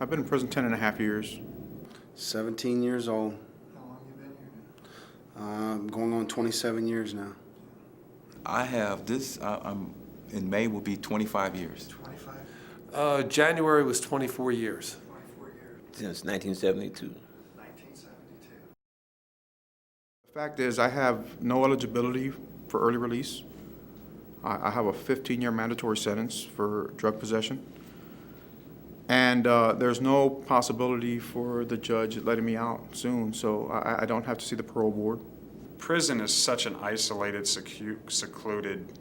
I've been in prison 10 and a half years. 17 years old. How long you been here Going on 27 years now. I have this, I'm in May will be 25 years. now? 25, January was 24 years. 24 years, Since 1972. 1972. The fact is, I have no eligibility for early release. I have a 15-year mandatory sentence for drug possession. And there's no possibility for the judge letting me out soon, so I don't have to see the parole board. Prison is such an isolated, secluded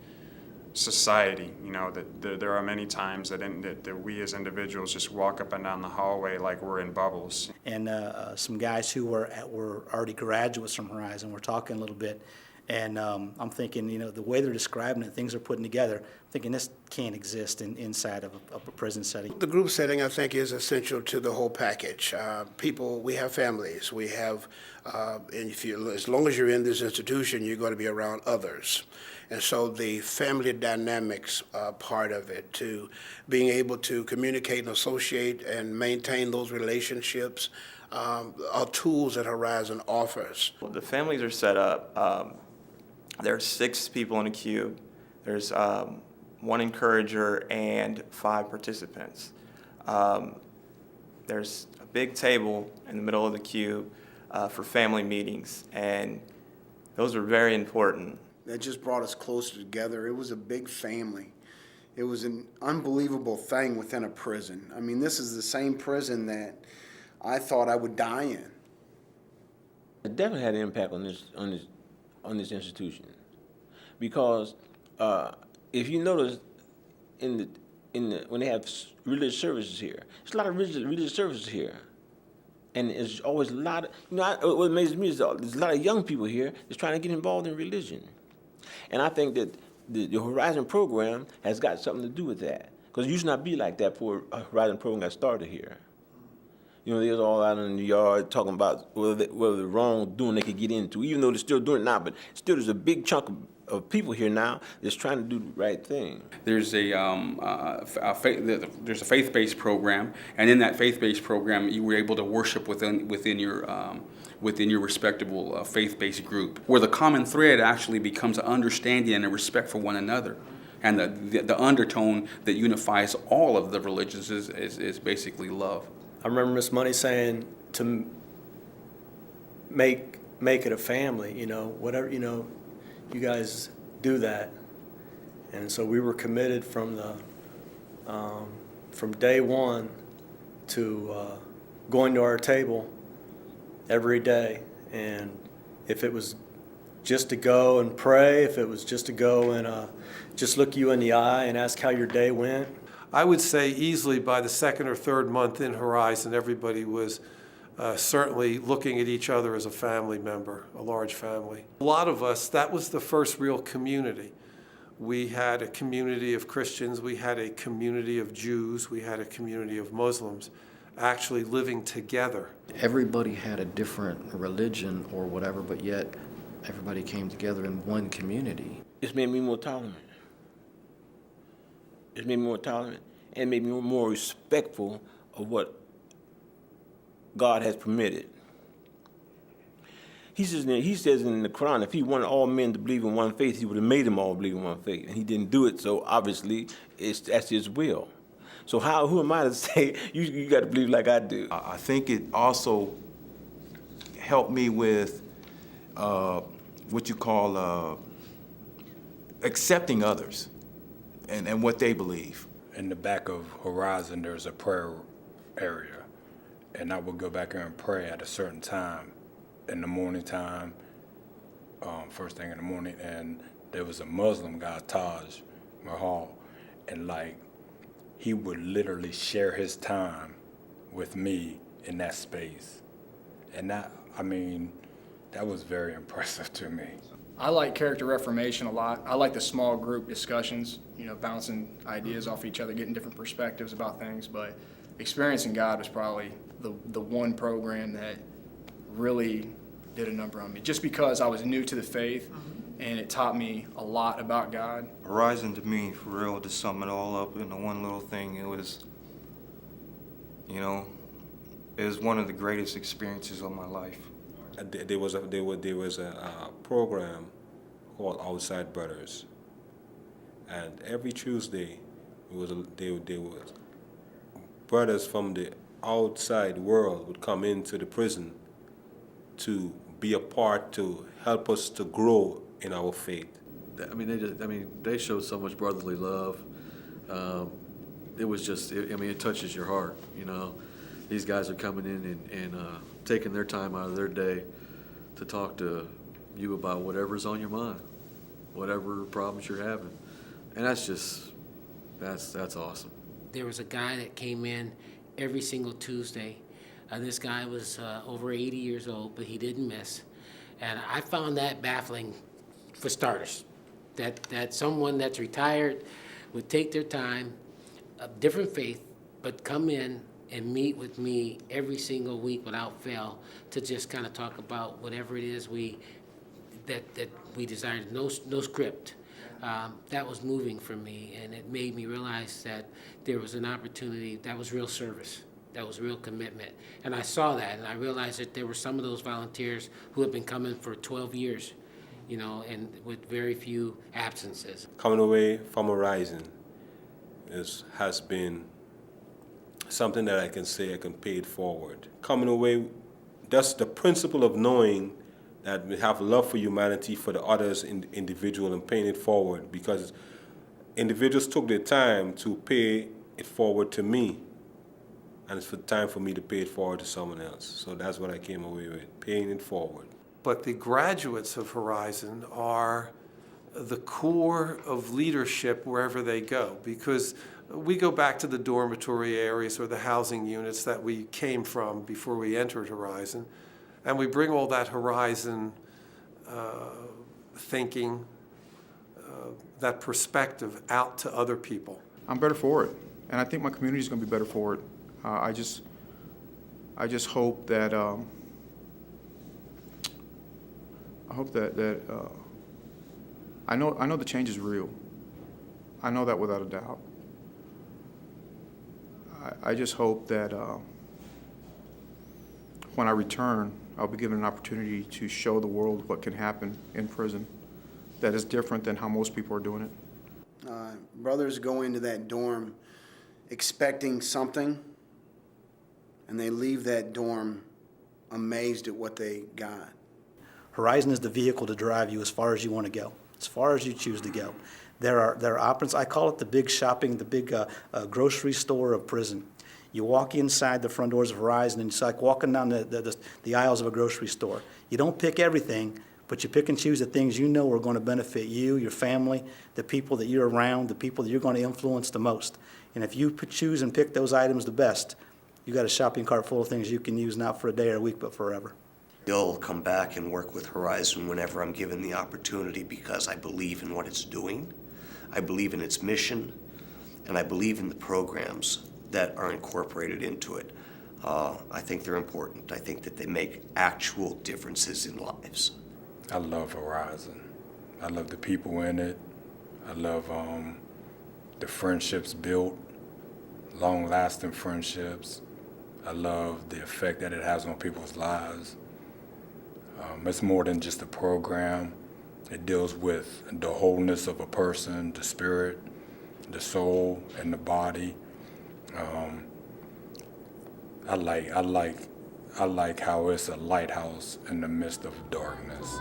society, you know, that there are many times that we as individuals just walk up and down the hallway like we're in bubbles. And some guys who were already graduates from Horizon were talking a little bit, and I'm thinking, you know, the way they're describing it, things are putting together, I'm thinking this can't exist inside of a prison setting. The group setting, I think, is essential to the whole package. People, we have families, we have, and as long as you're in this institution, you're going to be around others. And so the family dynamics part of it, to being able to communicate and associate and maintain those relationships, are tools that Horizon offers. Well, the families are set up. There's 6 people in a cube. There's 1 encourager and 5 participants. There's a big table in the middle of the cube for family meetings, and those are very important. That just brought us closer together. It was a big family. It was an unbelievable thing within a prison. I mean, this is the same prison that I thought I would die in. It definitely had an impact on this institution, because if you notice when they have religious services here, there's a lot of religious services here, and it's always a lot of, you know, what amazes me is there's a lot of young people here that's trying to get involved in religion, and I think that the Horizon program has got something to do with that, because it used to not be like that before a Horizon program got started here. You know, they was all out in the yard talking about whether the wrongdoing they could get into, even though they're still doing it now. But still, there's a big chunk of people here now that's trying to do the right thing. There's there's a faith-based program, and in that faith-based program, you were able to worship within your respectable faith-based group, where the common thread actually becomes an understanding and a respect for one another. And the undertone that unifies all of the religions is basically love. I remember Miss Money saying to make it a family, you know, whatever, you know, you guys do that. And so we were committed from day one to going to our table every day. And if it was just to go and pray, if it was just to go and just look you in the eye and ask how your day went, I would say easily by the 2nd or 3rd month in Horizon, everybody was certainly looking at each other as a family member, a large family. A lot of us, that was the first real community. We had a community of Christians, we had a community of Jews, we had a community of Muslims actually living together. Everybody had a different religion or whatever, but yet everybody came together in one community. It's made me more tolerant. It made me more tolerant and made me more respectful of what God has permitted. He says in the Quran, if he wanted all men to believe in one faith, he would have made them all believe in one faith. And he didn't do it, so obviously that's his will. So who am I to say you got to believe like I do? I think it also helped me with what you call accepting others and what they believe. In the back of Horizon, there's a prayer area, and I would go back there and pray at a certain time in the morning time, first thing in the morning, and there was a Muslim guy, Taj Mahal, and like, he would literally share his time with me in that space. And that was very impressive to me. I like character reformation a lot. I like the small group discussions, you know, bouncing ideas off each other, getting different perspectives about things. But Experiencing God was probably the one program that really did a number on me, just because I was new to the faith and it taught me a lot about God. Horizon to me, for real, to sum it all up into one little thing, it was, You know, it was one of the greatest experiences of my life. There was a program called Outside Brothers, and every Tuesday there was brothers from the outside world would come into the prison to be a part to help us to grow in our faith. I mean, they showed so much brotherly love. It was just, it touches your heart, you know. These guys are coming in and taking their time out of their day to talk to you about whatever's on your mind, whatever problems you're having. And that's awesome. There was a guy that came in every single Tuesday. This guy was over 80 years old, but he didn't miss. And I found that baffling, for starters, that someone that's retired would take their time, a different faith, but come in and meet with me every single week without fail to just kind of talk about whatever it is that we desire. No script. That was moving for me, and it made me realize that there was an opportunity that was real service, that was real commitment. And I saw that, and I realized that there were some of those volunteers who had been coming for 12 years, you know, and with very few absences. Coming away from Horizon has been something that I can say I can pay it forward. Coming away, that's the principle of knowing that we have love for humanity, for the others individual, and paying it forward, because individuals took their time to pay it forward to me, and it's time for me to pay it forward to someone else. So that's what I came away with, paying it forward. But the graduates of Horizon are the core of leadership wherever they go, because we go back to the dormitory areas or the housing units that we came from before we entered Horizon, and we bring all that Horizon thinking, that perspective out to other people. I'm better for it, and I think my community is going to be better for it. I just hope that I know the change is real. I know that without a doubt. I just hope that when I return, I'll be given an opportunity to show the world what can happen in prison that is different than how most people are doing it. Brothers go into that dorm expecting something, and they leave that dorm amazed at what they got. Horizon is the vehicle to drive you as far as you want to go, as far as you choose to go. There are options. I call it the big shopping, the big grocery store of prison. You walk inside the front doors of Horizon, and it's like walking down the aisles of a grocery store. You don't pick everything, but you pick and choose the things you know are going to benefit you, your family, the people that you're around, the people that you're going to influence the most. And if you choose and pick those items the best, you got a shopping cart full of things you can use not for a day or a week, but forever. Still come back and work with Horizon whenever I'm given the opportunity, because I believe in what it's doing, I believe in its mission, and I believe in the programs that are incorporated into it. I think they're important. I think that they make actual differences in lives. I love Horizon. I love the people in it. I love the friendships built, long-lasting friendships. I love the effect that it has on people's lives. It's more than just a program. It deals with the wholeness of a person, the spirit, the soul, and the body. I like how it's a lighthouse in the midst of darkness.